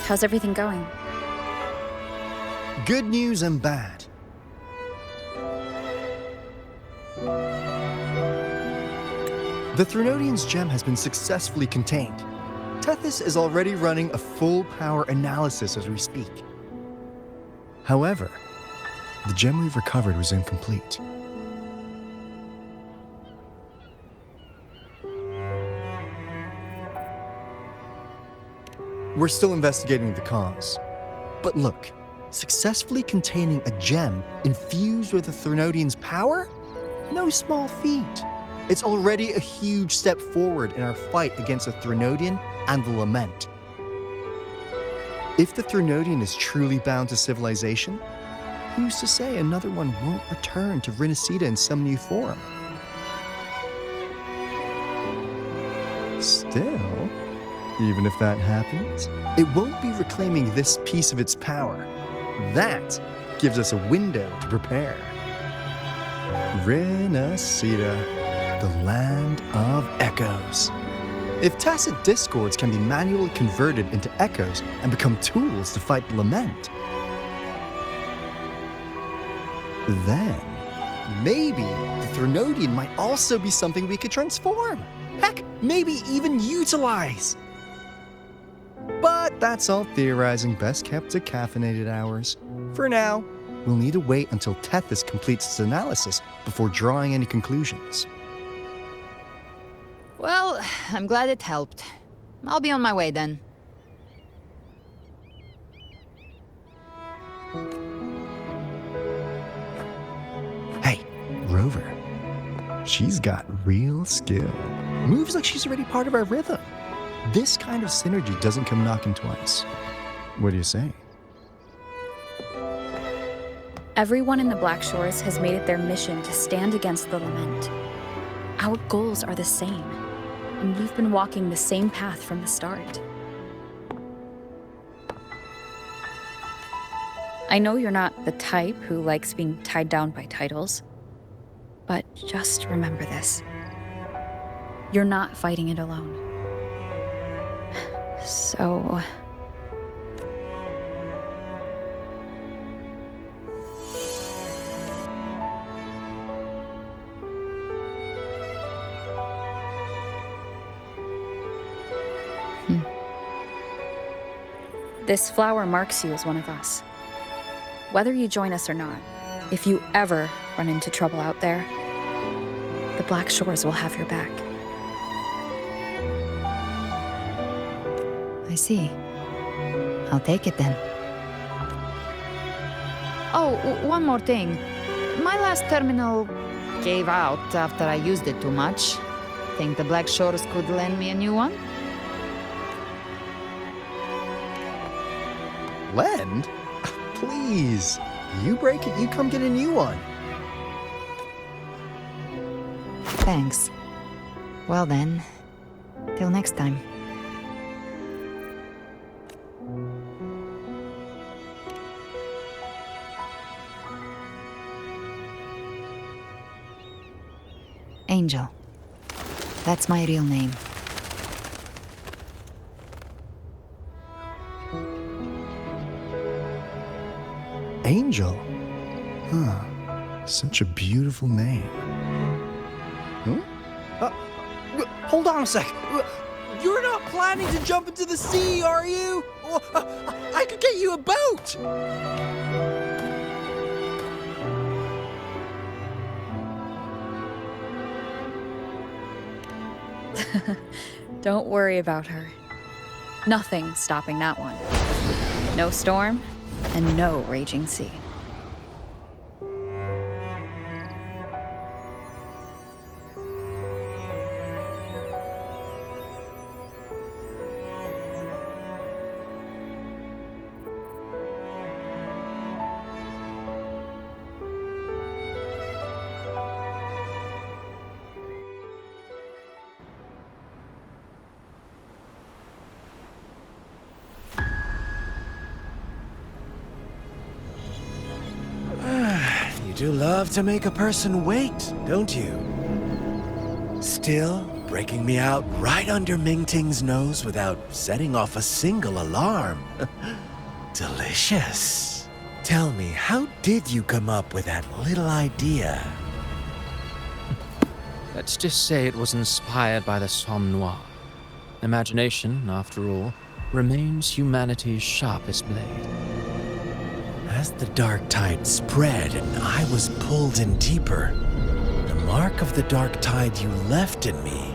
How's everything going? Good news and bad. The Threnodian's gem has been successfully contained. Tethys is already running a full-power analysis as we speak. However, the gem we've recovered was incomplete. We're still investigating the cause. But look, successfully containing a gem infused with the Threnodian's power? No small feat. It's already a huge step forward in our fight against the Threnodian and the Lament. If the Threnodian is truly bound to civilization, who's to say another one won't return to Rinasida in some new form? Still, even if that happens, it won't be reclaiming this piece of its power. That gives us a window to prepare. Rinasida, the land of echoes. If tacit discords can be manually converted into echoes and become tools to fight the Lament, then maybe the Threnodian might also be something we could transform. Heck, maybe even utilize. But that's all theorizing best kept to caffeinated hours. For now, we'll need to wait until Tethys completes its analysis before drawing any conclusions. Well, I'm glad it helped. I'll be on my way then. Hey, Rover. She's got real skill. Moves like she's already part of our rhythm. This kind of synergy doesn't come knocking twice. What do you say? Everyone in the Black Shores has made it their mission to stand against the Lament. Our goals are the same, and we've been walking the same path from the start. I know you're not the type who likes being tied down by titles, but just remember this. You're not fighting it alone. So... This flower marks you as one of us. Whether you join us or not, if you ever run into trouble out there, the Black Shores will have your back. I see. I'll take it then. Oh, one more thing. My last terminal gave out after I used it too much. Think the Black Shores could lend me a new one? Lend? Please. You break it, you come get a new one. Thanks. Well then, till next time. Angel. That's my real name. Angel? Huh. Such a beautiful name. Hold on a sec. You're not planning to jump into the sea, are you? I could get you a boat! Don't worry about her. Nothing's stopping that one. No storm, and no raging sea. You do love to make a person wait, don't you? Still, breaking me out right under Mingting's nose without setting off a single alarm. Delicious. Tell me, how did you come up with that little idea? Let's just say it was inspired by the Somme Noire. Imagination, after all, remains humanity's sharpest blade. As the dark tide spread and I was pulled in deeper, the mark of the dark tide you left in me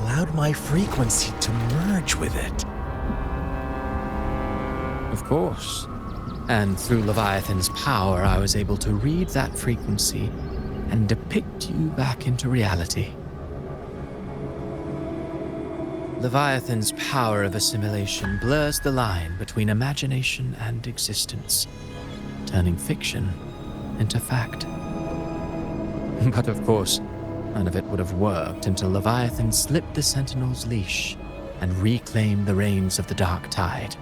allowed my frequency to merge with it. Of course. And through Leviathan's power, I was able to read that frequency and depict you back into reality. Leviathan's power of assimilation blurs the line between imagination and existence, turning fiction into fact. But of course, none of it would have worked until Leviathan slipped the Sentinel's leash and reclaimed the reins of the Dark Tide.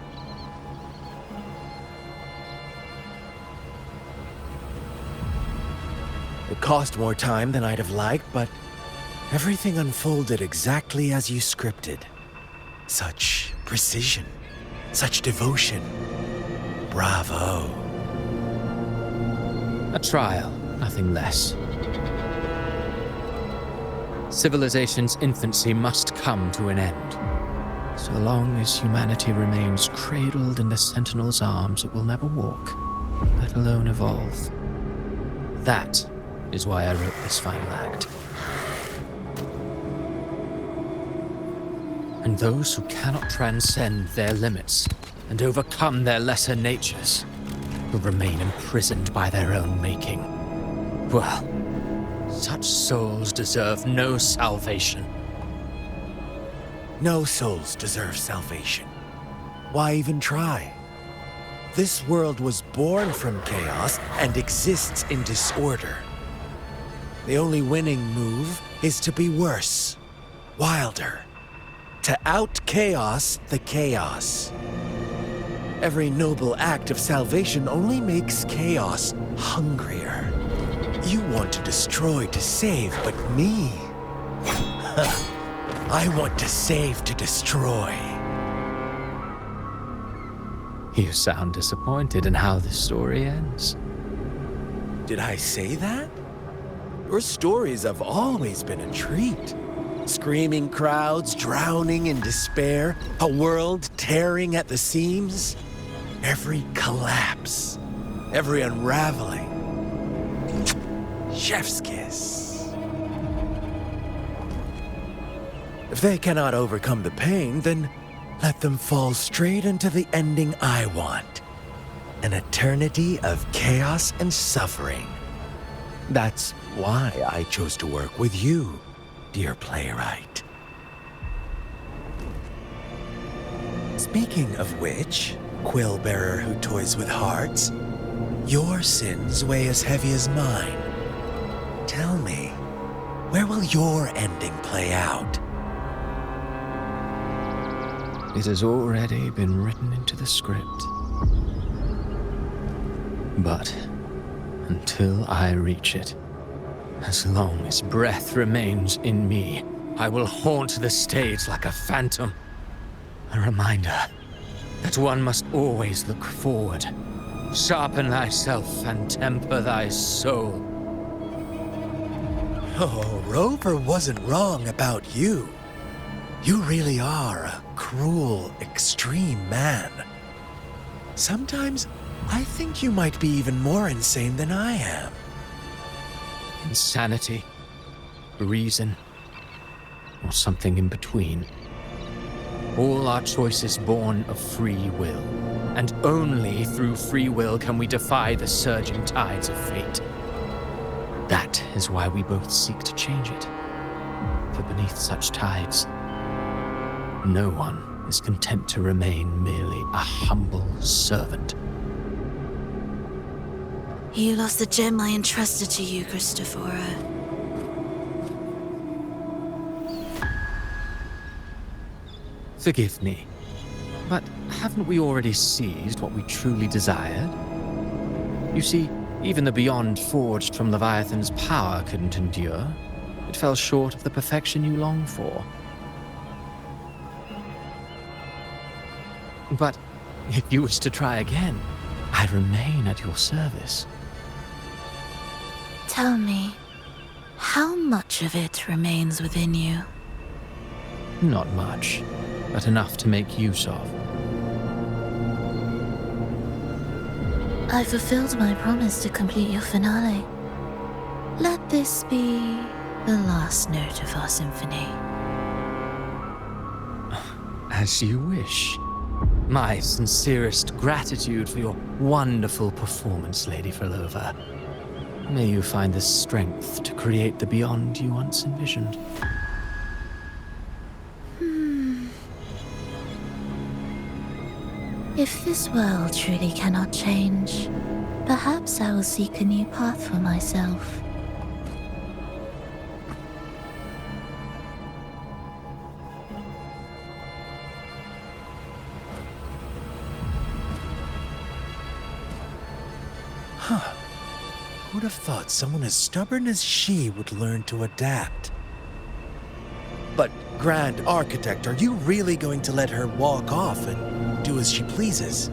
It cost more time than I'd have liked, but everything unfolded exactly as you scripted. Such precision, such devotion. Bravo. A trial, nothing less. Civilization's infancy must come to an end. So long as humanity remains cradled in the Sentinel's arms, it will never walk, let alone evolve. That is why I wrote this final act. And those who cannot transcend their limits and overcome their lesser natures will remain imprisoned by their own making. Well, such souls deserve no salvation. No souls deserve salvation. Why even try? This world was born from chaos and exists in disorder. The only winning move is to be worse, wilder, to out-chaos the chaos. Every noble act of salvation only makes chaos hungrier. You want to destroy to save, but me? I want to save to destroy. You sound disappointed in how this story ends. Did I say that? Your stories have always been a treat. Screaming crowds drowning in despair, a world tearing at the seams. Every collapse, every unraveling. Chef's kiss. If they cannot overcome the pain, then let them fall straight into the ending I want. An eternity of chaos and suffering. That's why I chose to work with you, dear playwright. Speaking of which, quill bearer who toys with hearts, your sins weigh as heavy as mine. Tell me, where will your ending play out? It has already been written into the script. But until I reach it, as long as breath remains in me, I will haunt the stage like a phantom. A reminder that one must always look forward. Sharpen thyself and temper thy soul. Oh, Rover wasn't wrong about you. You really are a cruel, extreme man. Sometimes I think you might be even more insane than I am. Insanity, reason, or something in between. All our choices born of free will, and only through free will can we defy the surging tides of fate. That is why we both seek to change it. For beneath such tides, no one is content to remain merely a humble servant. You lost the gem I entrusted to you, Christophora. Forgive me, but haven't we already seized what we truly desired? You see, even the beyond forged from Leviathan's power couldn't endure. It fell short of the perfection you long for. But if you wish to try again, I remain at your service. Tell me, how much of it remains within you? Not much, but enough to make use of. I fulfilled my promise to complete your finale. Let this be the last note of our symphony. As you wish. My sincerest gratitude for your wonderful performance, Lady Frolova. May you find the strength to create the beyond you once envisioned. If this world truly cannot change, perhaps I will seek a new path for myself. Who'd have thought someone as stubborn as she would learn to adapt? But, Grand Architect, are you really going to let her walk off and do as she pleases?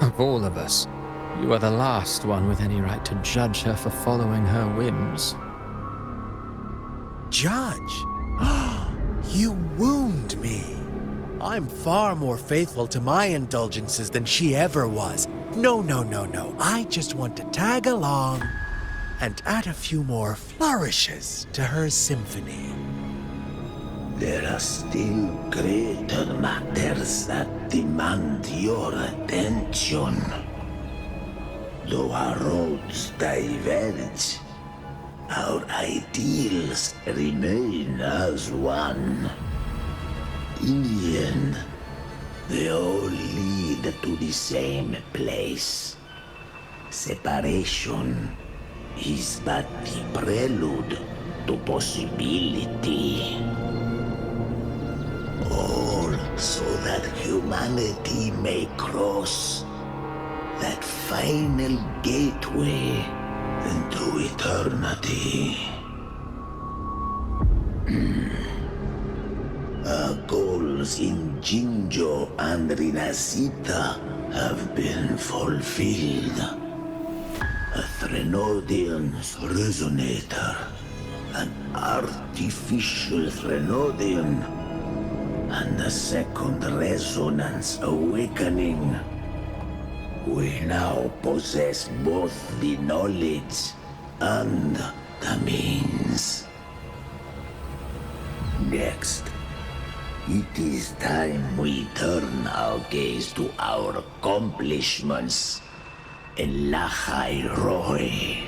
Of all of us, you are the last one with any right to judge her for following her whims. Judge? You wound me. I'm far more faithful to my indulgences than she ever was. No. I just want to tag along and add a few more flourishes to her symphony. There are still greater matters that demand your attention. Though our roads diverge, our ideals remain as one. In the end, they all lead to the same place. Separation is but the prelude to possibility. All so that humanity may cross that final gateway into eternity. Our goals in Jinjo and Rinasita have been fulfilled. A Threnodian's resonator, an artificial Threnodian, and a second resonance awakening. We now possess both the knowledge and the means. Next, it is time we turn our gaze to our accomplishments in Lahai Roy.